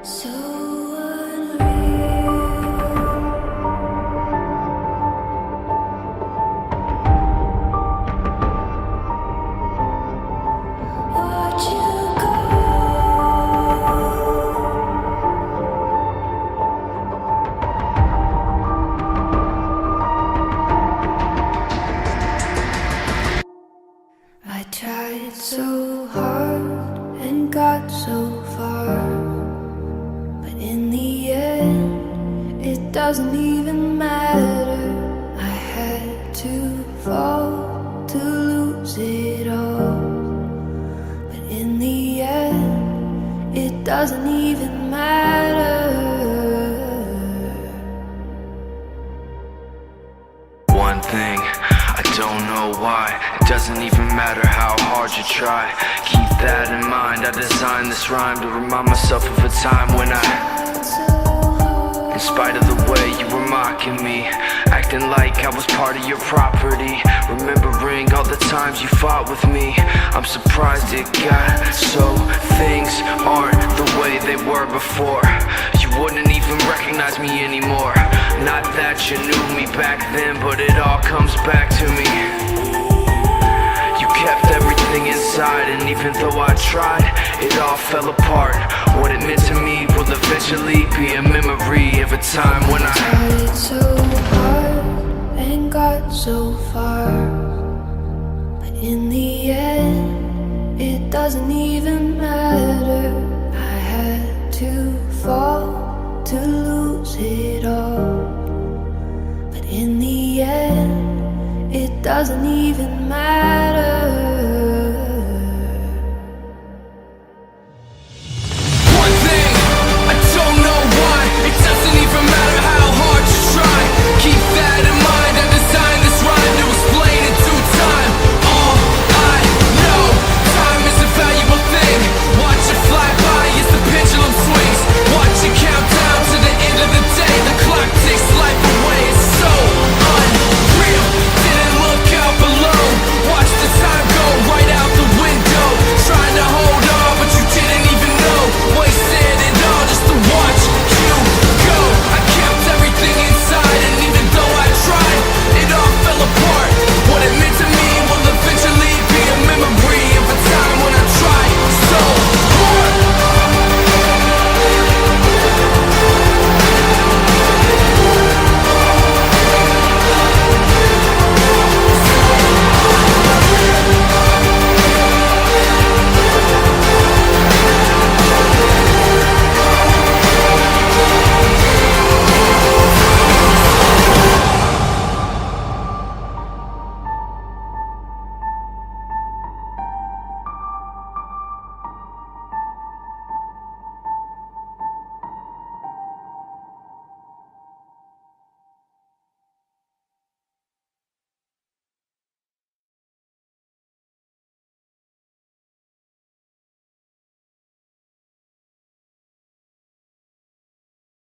So unreal. Watch you go. I tried so hard and got so far, but in the end, it doesn't even matter. I had to fall to lose it all, but in the end, it doesn't even matter. One thing, I don't know why. It doesn't even matter how hard you try. Keep that in mind. I designed this rhyme to remind myself of a time when in spite of the way you were mocking me, acting like I was part of your property, remembering all the times you fought with me, I'm surprised it got so things aren't the way they were before. You wouldn't even recognize me anymore. Not that you knew me back then, but it all comes back to me. You kept everything inside, and even though I tried, it all fell apart. What it meant to me will eventually be a memory of a time when I tried so hard and got so far, but in the end, it doesn't even matter.